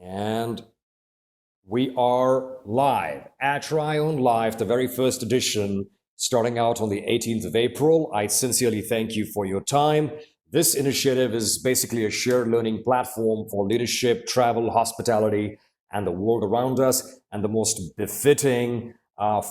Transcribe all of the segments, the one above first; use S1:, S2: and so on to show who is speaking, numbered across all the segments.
S1: And we are live at Try On Live, the very first edition, starting out on the 18th of April. I sincerely thank you for your time. This initiative is basically a shared learning platform for leadership, travel, hospitality, and the world around us. And the most befitting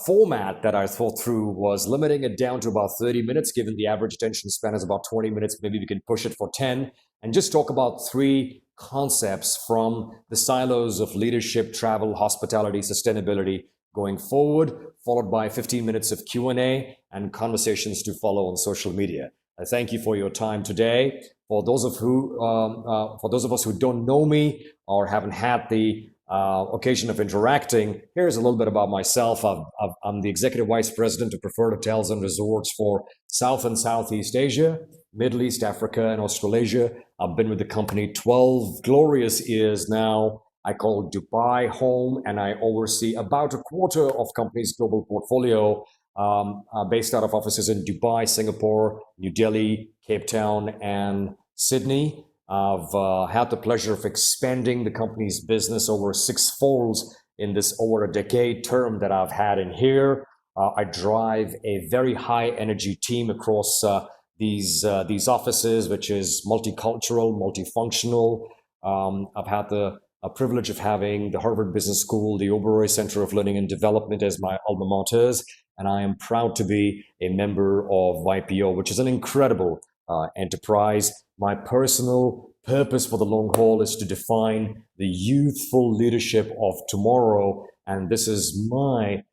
S1: format that I thought through was limiting it down to about 30 minutes, given the average attention span is about 20 minutes. Maybe we can push it for 10 and just talk about three concepts from the silos of leadership, travel, hospitality, sustainability going forward, followed by 15 minutes of Q&A and conversations to follow on social media. I thank you for your time today. For those of us who don't know me or haven't had the occasion of interacting, here's a little bit about myself. I'm the Executive Vice President of Preferred Hotels and Resorts for South and Southeast Asia, Middle East, Africa, and Australasia. I've been with the company 12 glorious years now. I call Dubai home, and I oversee about a quarter of company's global portfolio, based out of offices in Dubai, Singapore, New Delhi, Cape Town, and Sydney. I've had the pleasure of expanding the company's business over six folds in this over a decade term that I've had in here. I drive a very high energy team across these offices, which is multicultural, multifunctional. I've had the privilege of having the Harvard Business School, the Oberoi Center of Learning and Development as my alma maters, and I am proud to be a member of YPO, which is an incredible enterprise. My personal purpose for the long haul is to define the youthful leadership of tomorrow, and this is my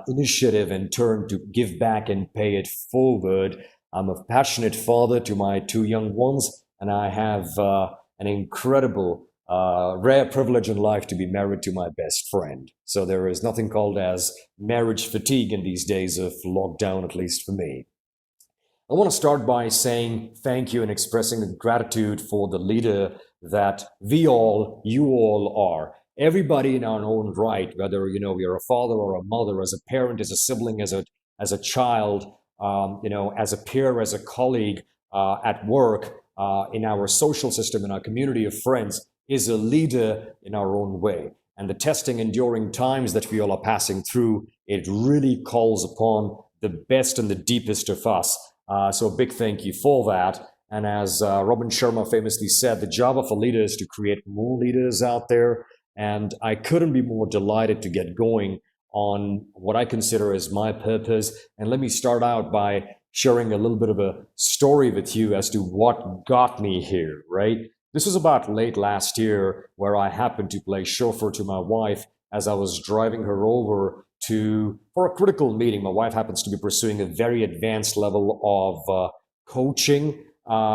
S1: initiative in turn to give back and pay it forward. I'm a passionate father to my two young ones, and I have an incredible, rare privilege in life to be married to my best friend. So there is nothing called as marriage fatigue in these days of lockdown, at least for me. I want to start by saying thank you and expressing gratitude for the leader that you all are. Everybody in our own right, whether you're a father or a mother, as a parent, as a sibling, as a child, as a peer, as a colleague, at work, in our social system, in our community of friends, is a leader in our own way. And the testing, enduring times that we all are passing through, it really calls upon the best and the deepest of us. So a big thank you for that. And as Robin Sharma famously said, the job of a leader is to create more leaders out there. And I couldn't be more delighted to get going on what I consider as my purpose. And let me start out by sharing a little bit of a story with you as to what got me here, right? This was about late last year, where I happened to play chauffeur to my wife as I was driving her over for a critical meeting. My wife happens to be pursuing a very advanced level of coaching.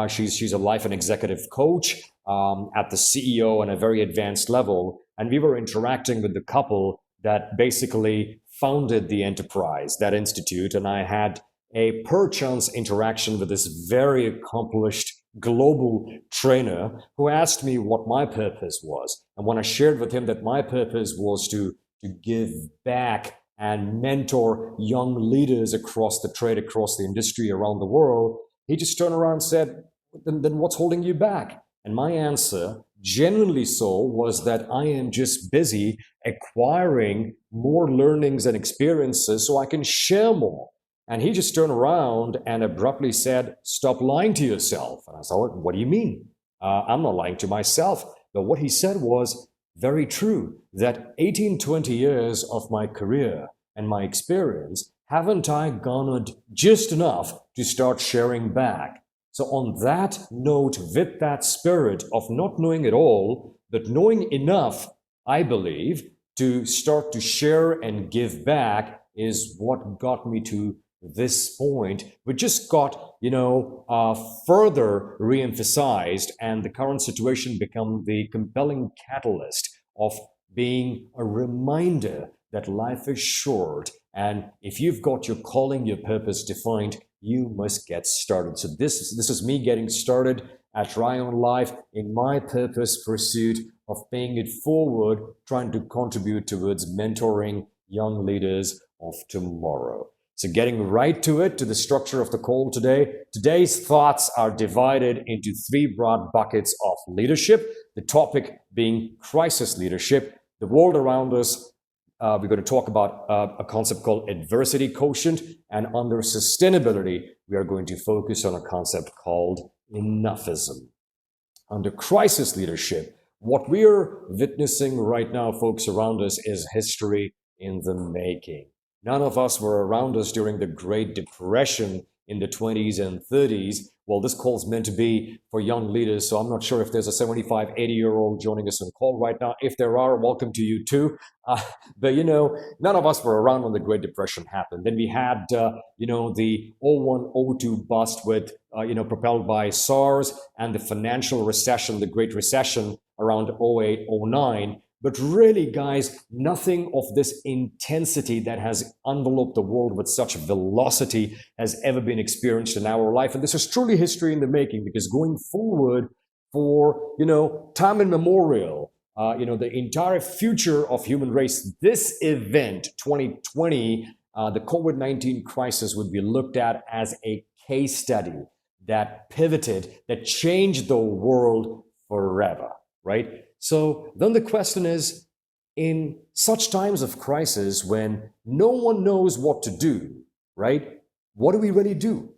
S1: She's a life and executive coach at the CEO and a very advanced level. And we were interacting with the couple that basically founded the enterprise, that institute. And I had a perchance interaction with this very accomplished global trainer who asked me what my purpose was. And when I shared with him that my purpose was to give back and mentor young leaders across the trade, across the industry around the world, he just turned around and said, then what's holding you back? And my answer, genuinely so, was that I am just busy acquiring more learnings and experiences so I can share more. And he just turned around and abruptly said, stop lying to yourself. And I thought, what do you mean? I'm not lying to myself. But what he said was very true, that 18, 20 years of my career and my experience, haven't I garnered just enough to start sharing back? So on that note, with that spirit of not knowing it all, but knowing enough, I believe, to start to share and give back is what got me to this point, which just got, further re-emphasized, and the current situation become the compelling catalyst of being a reminder that life is short. And if you've got your calling, your purpose defined, you must get started. So this is me getting started at Try On Life in my purpose pursuit of paying it forward, trying to contribute towards mentoring young leaders of tomorrow. So getting right to it, to the structure of the call today, today's thoughts are divided into three broad buckets of leadership, the topic being crisis leadership, the world around us. We're going to talk about a concept called adversity quotient, and under sustainability, we are going to focus on a concept called Enoughism. Under crisis leadership, what we're witnessing right now, folks, around us is history in the making. None of us were around us during the Great Depression in the 20s and 30s. Well, this call is meant to be for young leaders, so I'm not sure if there's a 75, 80-year-old joining us on the call right now. If there are, welcome to you too. But, none of us were around when the Great Depression happened. Then we had, the 01-02 bust with, propelled by SARS, and the financial recession, the Great Recession around 08-09. But really, guys, nothing of this intensity that has enveloped the world with such velocity has ever been experienced in our life. And this is truly history in the making, because going forward for, time immemorial, the entire future of human race, this event, 2020, the COVID-19 crisis would be looked at as a case study that pivoted, that changed the world forever, right? So then the question is, in such times of crisis when no one knows what to do, right? What do we really do?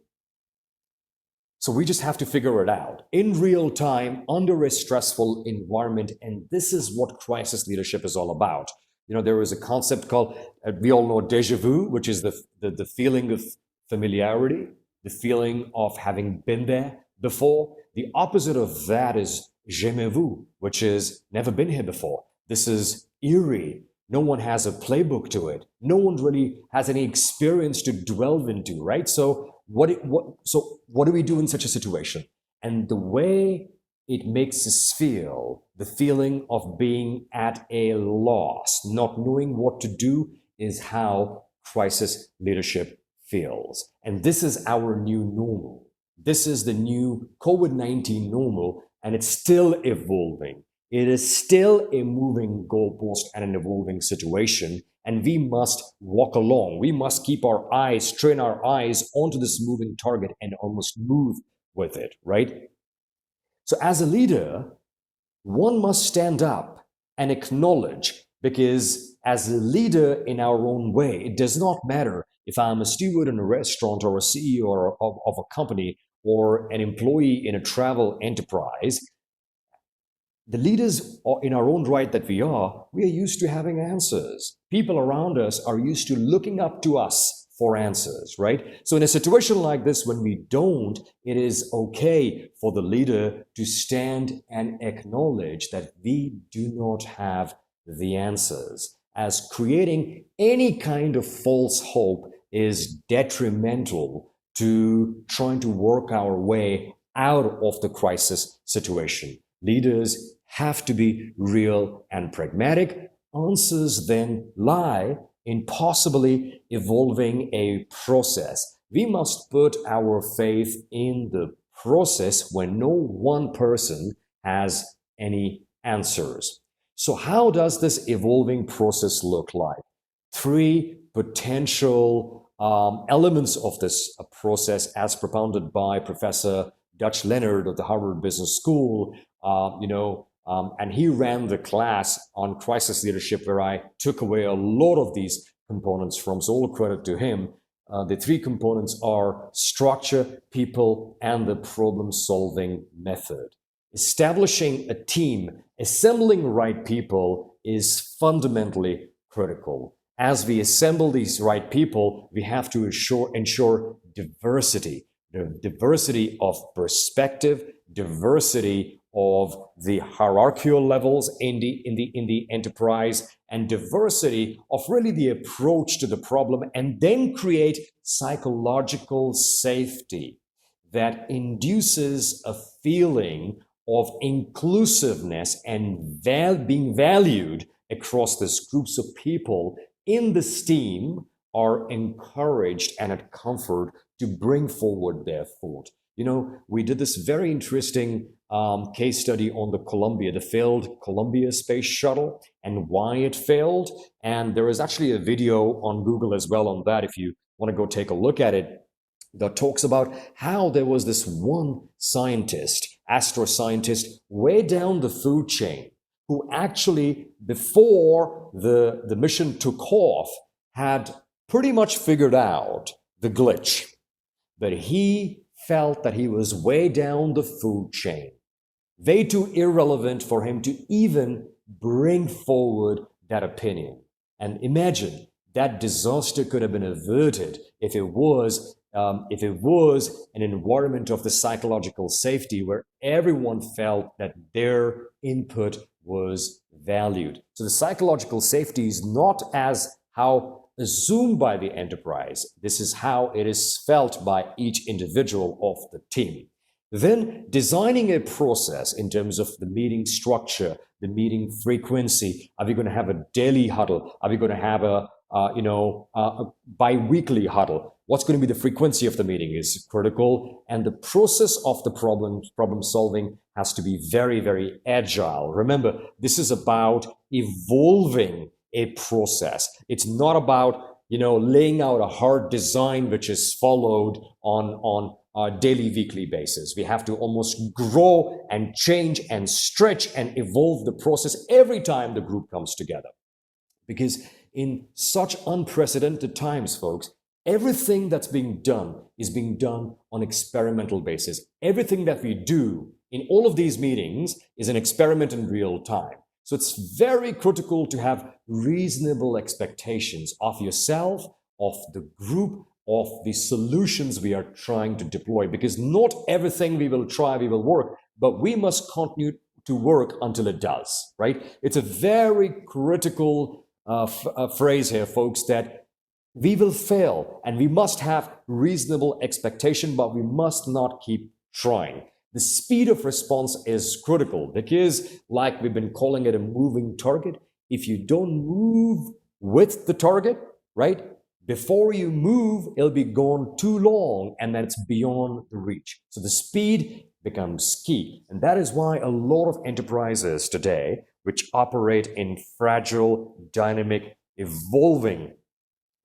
S1: So we just have to figure it out in real time under a stressful environment. And this is what crisis leadership is all about. There is a concept called, we all know, déjà vu, which is the feeling of familiarity, the feeling of having been there before. The opposite of that is jamais vu, which is never been here before. This is eerie. No one has a playbook to it. No one really has any experience to delve into, right? So what do we do in such a situation? And the way it makes us feel, the feeling of being at a loss, not knowing what to do, is how crisis leadership feels. And this is our new normal. This is the new COVID-19 normal, and it's still evolving. It is still a moving goalpost and an evolving situation, and we must walk along. We must keep our eyes, train our eyes onto this moving target and almost move with it, right? So as a leader, one must stand up and acknowledge, because as a leader in our own way, it does not matter if I'm a steward in a restaurant or a CEO of a company or an employee in a travel enterprise. The leaders in our own right that we are used to having answers. People around us are used to looking up to us for answers, right? So in a situation like this, when we don't, it is okay for the leader to stand and acknowledge that we do not have the answers, as creating any kind of false hope is detrimental to trying to work our way out of the crisis situation. Leaders have to be real and pragmatic. Answers then lie in possibly evolving a process. We must put our faith in the process when no one person has any answers. So how does this evolving process look like? Three potential elements of this process, as propounded by Professor Dutch Leonard of the Harvard Business School, and he ran the class on crisis leadership where I took away a lot of these components from, so all credit to him. The three components are structure, people, and the problem-solving method. Establishing a team, assembling the right people is fundamentally critical. As we assemble these right people, we have to ensure diversity, the diversity of perspective, diversity of the hierarchical levels in the enterprise, and diversity of really the approach to the problem, and then create psychological safety that induces a feeling of inclusiveness and being valued across these groups of people in this team are encouraged and at comfort to bring forward their thought. We did this very interesting case study on the failed Columbia space shuttle and why it failed. And there is actually a video on Google as well on that if you want to go take a look at it, that talks about how there was this one scientist, astroscientist, way down the food chain, who actually, before the mission took off, had pretty much figured out the glitch. But he felt that he was way down the food chain, way too irrelevant for him to even bring forward that opinion. And imagine that disaster could have been averted if it was an environment of the psychological safety where everyone felt that their input was valued. So the psychological safety is not as how assumed by the enterprise. This is how it is felt by each individual of the team. Then designing a process in terms of the meeting structure, the meeting frequency. Are we going to have a daily huddle? Are we going to have a bi-weekly huddle? What's going to be the frequency of the meeting is critical. And the process of the problem solving has to be very, very agile. Remember, this is about evolving a process. It's not about, laying out a hard design which is followed on a daily, weekly basis. We have to almost grow and change and stretch and evolve the process every time the group comes together. Because in such unprecedented times, folks, everything that's being done is being done on experimental basis. Everything that we do in all of these meetings is an experiment in real time. So it's very critical to have reasonable expectations of yourself, of the group, of the solutions we are trying to deploy, because not everything we will try will work, but we must continue to work until it does, right? It's a very critical phrase here, folks, that we will fail and we must have reasonable expectation, but we must not keep trying. The speed of response is critical because, like we've been calling it, a moving target. If you don't move with the target, right, before you move, it'll be gone too long and then it's beyond the reach. So the speed becomes key. And that is why a lot of enterprises today, which operate in fragile, dynamic, evolving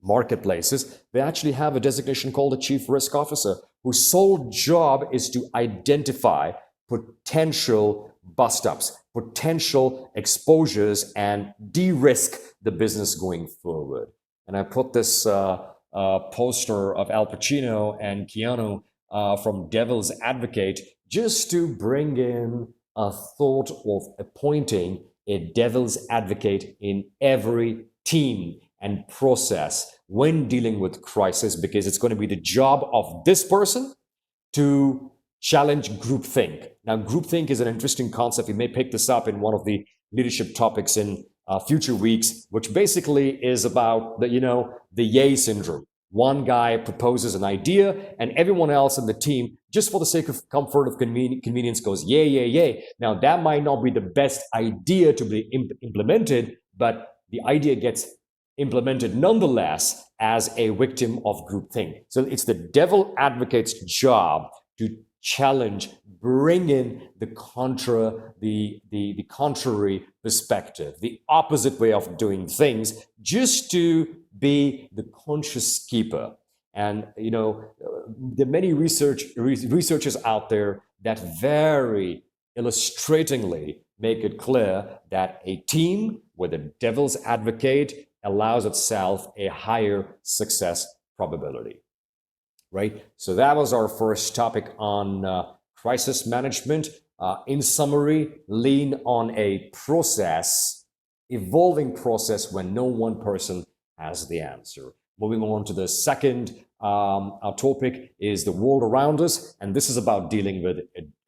S1: marketplaces, they actually have a designation called a chief risk officer, whose sole job is to identify potential bust-ups, potential exposures, and de-risk the business going forward. And I put this poster of Al Pacino and Keanu from Devil's Advocate just to bring in a thought of appointing a devil's advocate in every team and process when dealing with crisis, because it's going to be the job of this person to challenge groupthink. Now, groupthink is an interesting concept. We may pick this up in one of the leadership topics in future weeks, which basically is about the yay syndrome. One guy proposes an idea and everyone else in the team, just for the sake of comfort, of convenience, goes yay, yay, yay. Now, that might not be the best idea to be implemented, but the idea gets implemented nonetheless as a victim of groupthink. So it's the devil advocate's job to challenge, bring in the contrary perspective, the opposite way of doing things, just to be the conscious keeper. And there are many researchers out there that very illustratingly make it clear that a team with a devil's advocate allows itself a higher success probability, right? So that was our first topic on crisis management. In summary, lean on a process, evolving process when no one person has the answer. Moving on to the second topic is the world around us, and this is about dealing with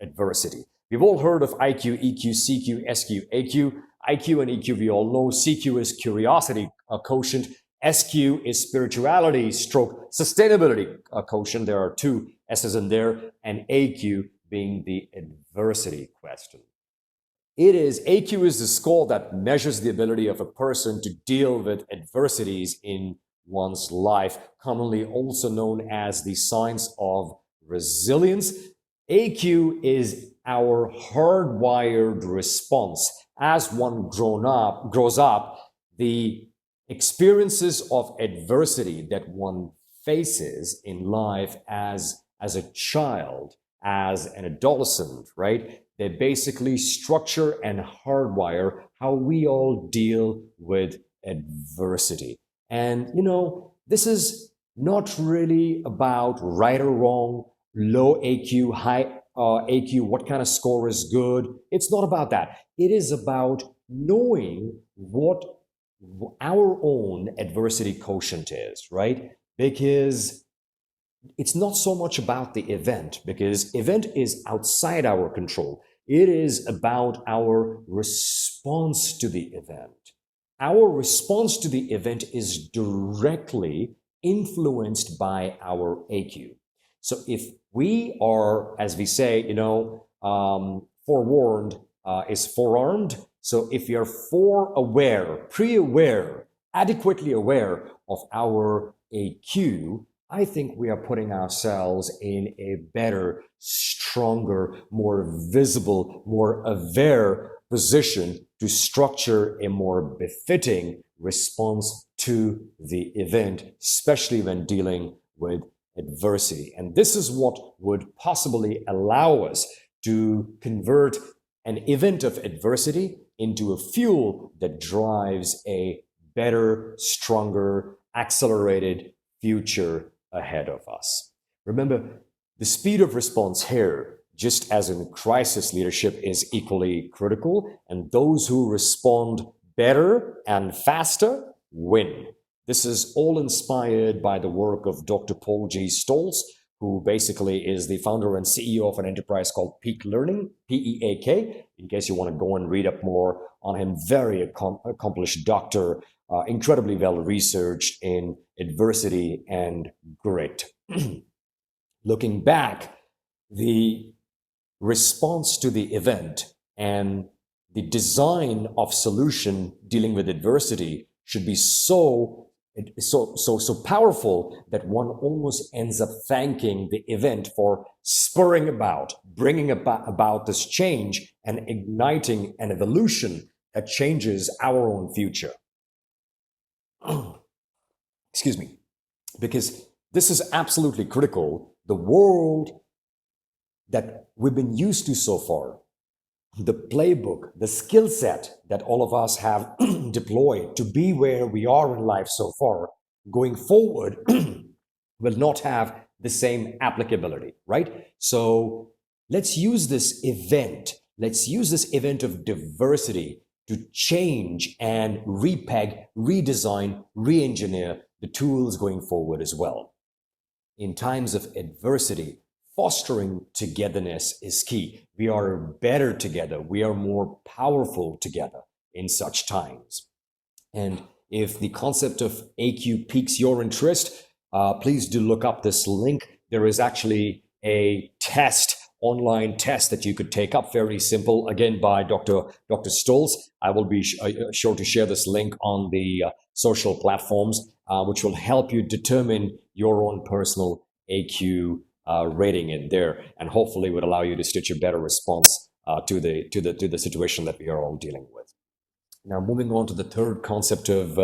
S1: adversity. We've all heard of IQ, EQ, CQ, SQ, AQ. IQ and EQ, we all know. CQ is curiosity quotient. SQ is spirituality stroke sustainability quotient. There are two S's in there, and AQ being the adversity question. AQ is the score that measures the ability of a person to deal with adversities in one's life, commonly also known as the science of resilience. AQ is our hardwired response. As one grows up, the experiences of adversity that one faces in life as a child, as an adolescent, right? They basically structure and hardwire how we all deal with adversity. And, this is not really about right or wrong, low AQ, high AQ, what kind of score is good. It's not about that. It is about knowing what our own adversity quotient is, right? Because it's not so much about the event, because event is outside our control. It is about our response to the event. Our response to the event is directly influenced by our AQ. So if we are, as we say, forewarned is forearmed. So if you're foreaware, pre-aware, adequately aware of our AQ, I think we are putting ourselves in a better, stronger, more visible, more aware position to structure a more befitting response to the event, especially when dealing with adversity. And this is what would possibly allow us to convert an event of adversity into a fuel that drives a better, stronger, accelerated future ahead of us. Remember, the speed of response here, just as in crisis leadership, is equally critical, and those who respond better and faster win. This is all inspired by the work of Dr. Paul G. Stoltz, who basically is the founder and CEO of an enterprise called Peak Learning, P-E-A-K, in case you want to go and read up more on him. Very accomplished doctor, incredibly well researched in adversity and grit. Looking back, the response to the event and the design of solution dealing with adversity should be so powerful that one almost ends up thanking the event for spurring about, bringing about this change and igniting an evolution that changes our own future. Excuse me. Because this is absolutely critical. The world that we've been used to so far, the playbook, the skill set that all of us have deployed to be where we are in life so far, going forward, will not have the same applicability, right? So let's use this event. Let's use this event of diversity to change and repeg, redesign, re-engineer the tools going forward as well. In times of adversity, fostering togetherness is key. We are better together. We are more powerful together in such times. And if the concept of AQ piques your interest, please do look up this link. There is actually a online test that you could take up, very simple, again by Dr. Stoltz. I will be sure to share this link on the social platforms, which will help you determine your own personal AQ rating in there, and hopefully would allow you to stitch a better response to the situation that we are all dealing with. Now, moving on to the third concept of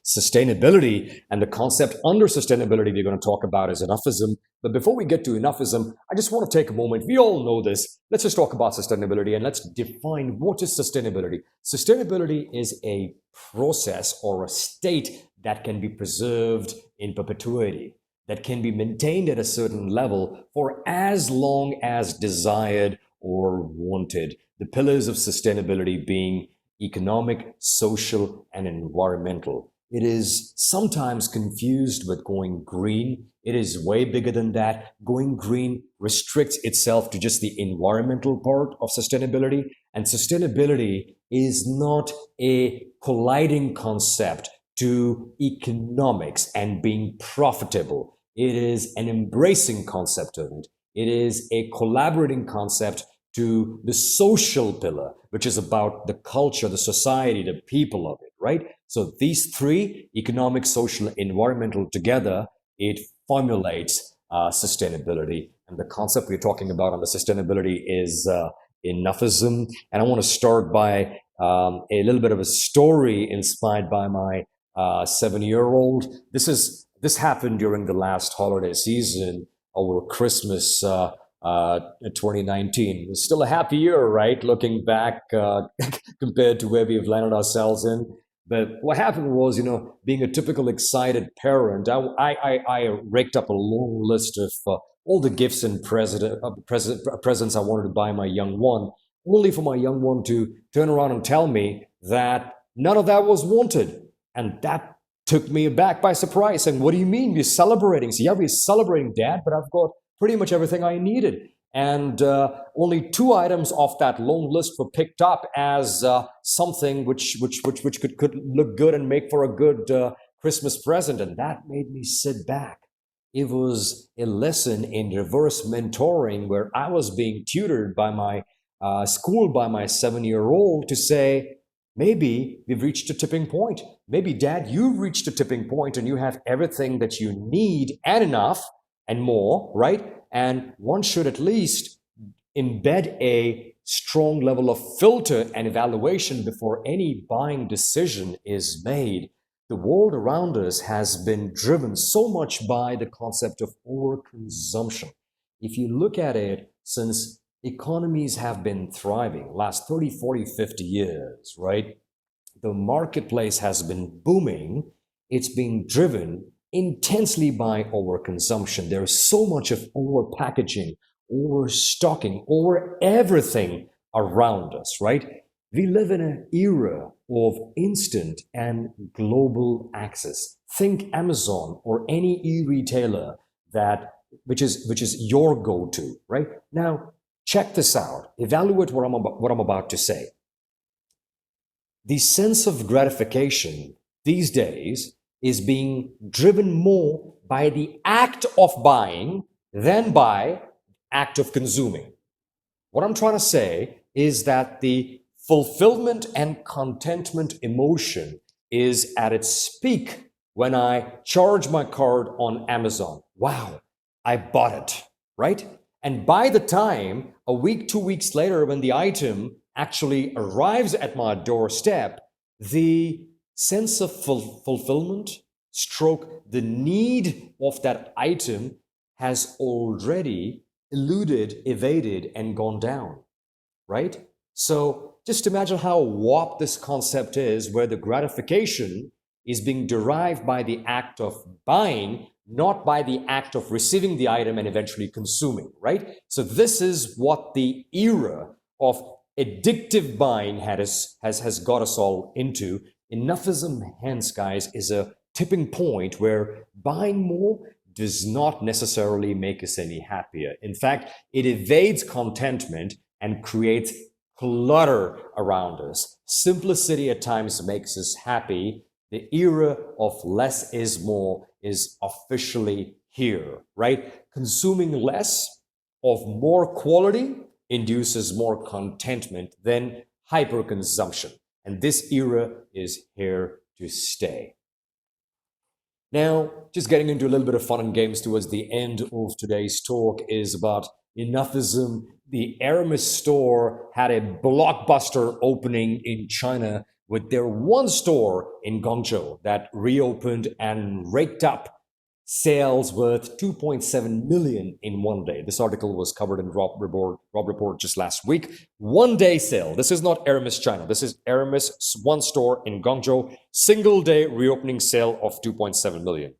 S1: sustainability, and the concept under sustainability we're going to talk about is Enoughism. But before we get to Enoughism, I just want to take a moment. We all know this. Let's just talk about sustainability and let's define what is sustainability. Sustainability is a process or a state that can be preserved in perpetuity, that can be maintained at a certain level for as long as desired or wanted. The pillars of sustainability being economic, social, and environmental. It is sometimes confused with going green. It is way bigger than that. Going green restricts itself to just the environmental part of sustainability, and sustainability is not a colliding concept to economics and being profitable. It is an embracing concept of it. It is a collaborating concept to the social pillar, which is about the culture, the society, the people of it, right? So these three, economic, social, environmental, together, it formulates sustainability. And the concept we're talking about on the sustainability is Enoughism. And I want to start by a little bit of a story inspired by my 7-year-old. This is This happened during the last holiday season over Christmas 2019. It's still a happy year, right? Looking back compared to where we've landed ourselves in. But what happened was, being a typical excited parent, I raked up a long list of all the gifts and presents I wanted to buy my young one, only for my young one to turn around and tell me that none of that was wanted. And that took me back by surprise. Saying, what do you mean? We're celebrating. So, yeah, we're celebrating, Dad, but I've got pretty much everything I needed. And only two items off that long list were picked up as something which could look good and make for a good Christmas present. And that made me sit back. It was a lesson in reverse mentoring where I was being tutored by my school by my 7-year-old to say, maybe we've reached a tipping point. Maybe, Dad, you've reached a tipping point and you have everything that you need and enough and more, right? And one should at least embed a strong level of filter and evaluation before any buying decision is made. The world around us has been driven so much by the concept of overconsumption. If you look at it, since economies have been thriving last 30, 40, 50 years, right? The marketplace has been booming. It's being driven intensely by overconsumption. There is so much of overpackaging, overstocking, over everything around us, right? We live in an era of instant and global access. Think Amazon or any e-retailer which is your go-to, right? Now, check this out. Evaluate what I'm about to say. The sense of gratification these days is being driven more by the act of buying than by act of consuming. What I'm trying to say is that the fulfillment and contentment emotion is at its peak when I charge my card on Amazon. Wow, I bought it, right? And by the time a week, 2 weeks later, when the item actually arrives at my doorstep, the sense of fulfillment, stroke, the need of that item has already eluded, evaded, and gone down, right? So just imagine how warped this concept is, where the gratification is being derived by the act of buying, not by the act of receiving the item and eventually consuming, right? So this is what the era of addictive buying has got us all into. Enoughism, hence, guys, is a tipping point where buying more does not necessarily make us any happier. In fact, it evades contentment and creates clutter around us. Simplicity at times makes us happy. The era of less is more is officially here, right? Consuming less of more quality induces more contentment than hyperconsumption. And this era is here to stay. Now, just getting into a little bit of fun and games towards the end of today's talk is about Enoughism. The Hermes store had a blockbuster opening in China with their one store in Guangzhou that reopened and raked up sales worth 2.7 million in one day. This article was covered in Rob Report just last week. One day sale. This is not Hermes China. This is Hermes one store in Guangzhou. Single day reopening sale of 2.7 million.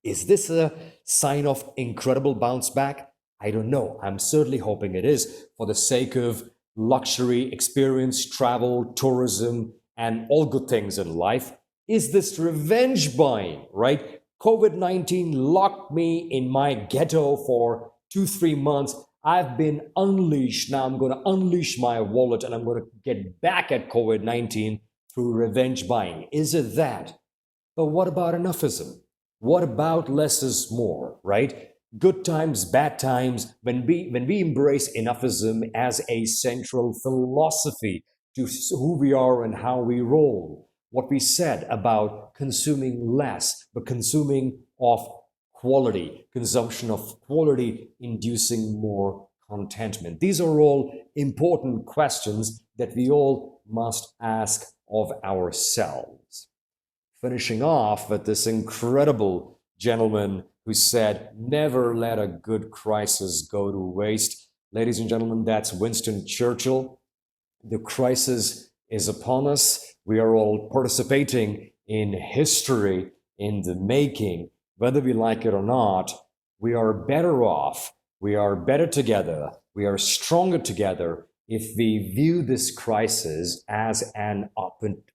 S1: Is this a sign of incredible bounce back? I don't know. I'm certainly hoping it is, for the sake of luxury, experience, travel, tourism, and all good things in life. Is this revenge buying, right? COVID-19 locked me in my ghetto for 2-3 months. I've been unleashed. Now I'm going to unleash my wallet and I'm going to get back at COVID-19 through revenge buying. Is it that? But what about Enoughism? What about less is more, right? Good times, bad times, when we embrace Enoughism as a central philosophy to who we are and how we roll, what we said about consuming less, but consuming of quality, consumption of quality inducing more contentment. These are all important questions that we all must ask of ourselves. Finishing off with this incredible gentleman who said, "Never let a good crisis go to waste." Ladies and gentlemen, that's Winston Churchill. The crisis is upon us. We are all participating in history in the making. Whether we like it or not, we are better off. We are better together. We are stronger together if we view this crisis as an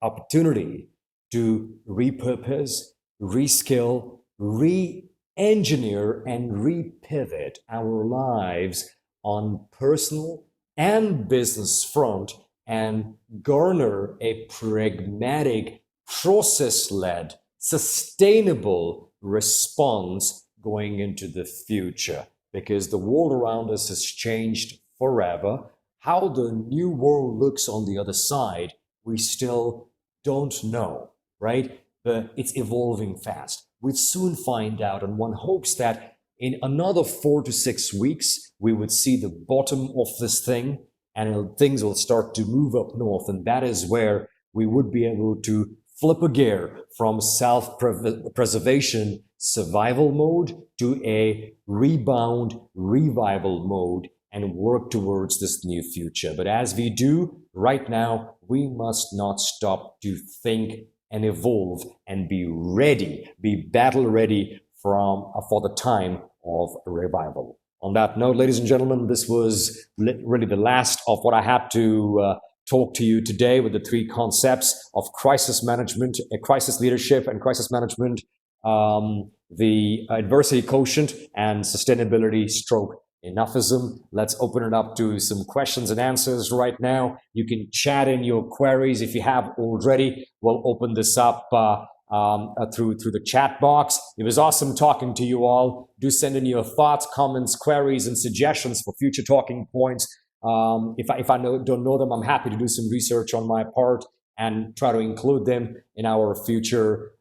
S1: opportunity to repurpose, reskill, re-engineer, and repivot our lives on personal and business front and garner a pragmatic, process-led, sustainable response going into the future. Because the world around us has changed forever. How the new world looks on the other side, we still don't know, right? But it's evolving fast. We'd soon find out, and one hopes that in another 4 to 6 weeks, we would see the bottom of this thing and things will start to move up north. And that is where we would be able to flip a gear from self-preservation survival mode to a rebound revival mode and work towards this new future. But as we do right now, we must not stop to think and evolve and be ready, be battle ready for the time of revival. On that note, ladies and gentlemen, this was really the last of what I had to talk to you today with the three concepts of crisis management, crisis leadership and crisis management, the adversity quotient, and sustainability stroke Enoughism. Let's open it up to some questions and answers right now. You can chat in your queries if you have already. We'll open this up through the chat box. It was awesome talking to you all. Do send in your thoughts, comments, queries, and suggestions for future talking points. If I don't know them, I'm happy to do some research on my part and try to include them in our future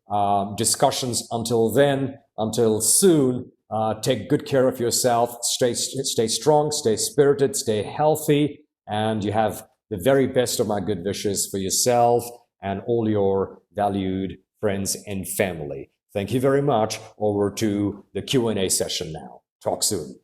S1: discussions. Until then, until soon, take good care of yourself. Stay strong, stay spirited, stay healthy, and you have the very best of my good wishes for yourself and all your valued friends and family. Thank you very much. Over to the Q&A session now. Talk soon.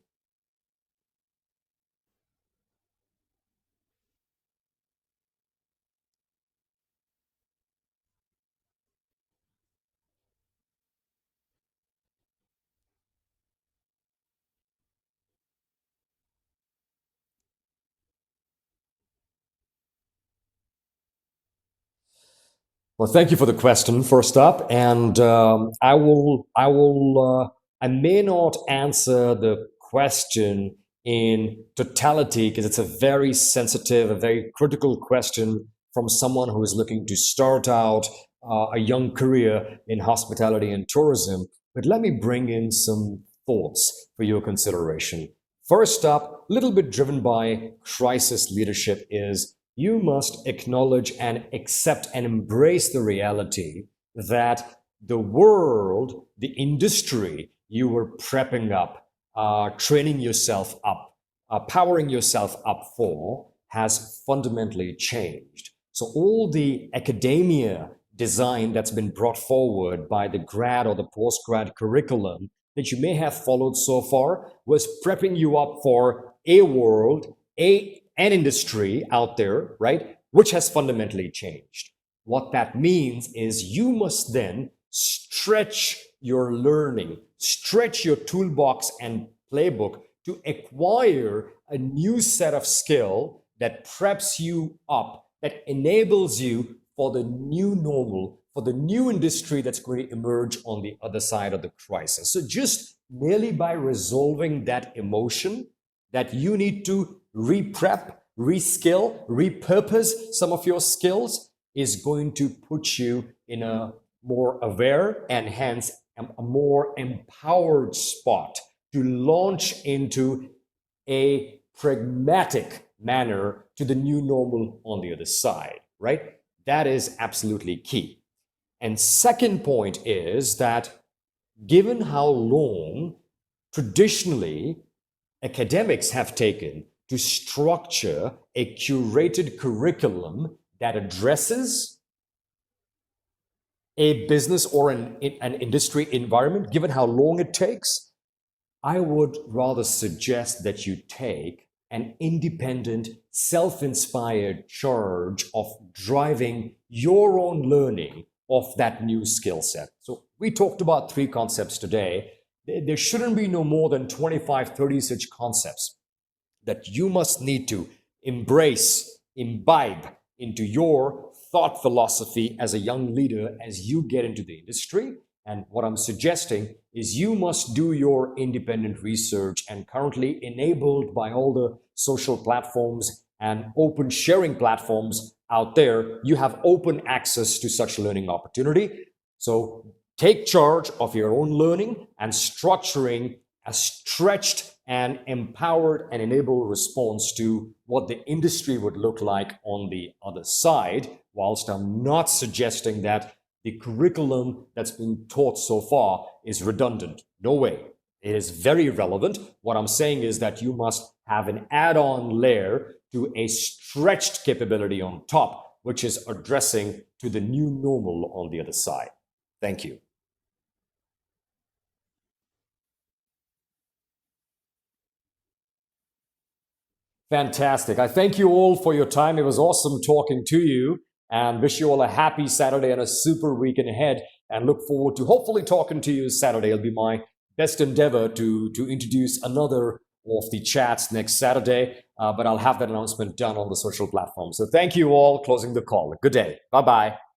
S1: Well, thank you for the question. First up, and I may not answer the question in totality because it's a very sensitive, a very critical question from someone who is looking to start out a young career in hospitality and tourism. But let me bring in some thoughts for your consideration. First up, a little bit driven by crisis leadership is you must acknowledge and accept and embrace the reality that the world, the industry you were prepping up, training yourself up, powering yourself up for has fundamentally changed. So all the academia design that's been brought forward by the grad or the post-grad curriculum that you may have followed so far was prepping you up for a world, an industry out there, right, which has fundamentally changed. What that means is you must then stretch your learning, stretch your toolbox and playbook to acquire a new set of skill that preps you up, that enables you for the new normal, for the new industry that's going to emerge on the other side of the crisis. So just merely by resolving that emotion that you need to reprep, reskill, repurpose some of your skills is going to put you in a more aware and hence a more empowered spot to launch into a pragmatic manner to the new normal on the other side, right? That is absolutely key. And second point is that given how long traditionally academics have taken to structure a curated curriculum that addresses a business or an industry environment, given how long it takes, I would rather suggest that you take an independent, self inspired charge of driving your own learning of that new skill set. So, we talked about three concepts today. There shouldn't be no more than 25, 30 such concepts that you must need to embrace, imbibe into your thought philosophy as a young leader as you get into the industry. And what I'm suggesting is you must do your independent research, and currently enabled by all the social platforms and open sharing platforms out there, you have open access to such learning opportunity. So take charge of your own learning and structuring a stretched and empowered and enabled response to what the industry would look like on the other side, whilst I'm not suggesting that the curriculum that's been taught so far is redundant. No way. It is very relevant. What I'm saying is that you must have an add-on layer to a stretched capability on top, which is addressing to the new normal on the other side. Thank you. Fantastic. I thank you all for your time. It was awesome talking to you, and wish you all a happy Saturday and a super weekend ahead, and look forward to hopefully talking to you Saturday. It'll be my best endeavor to introduce another of the chats next Saturday, but I'll have that announcement done on the social platform. So thank you all. Closing the call. Good day. Bye-bye.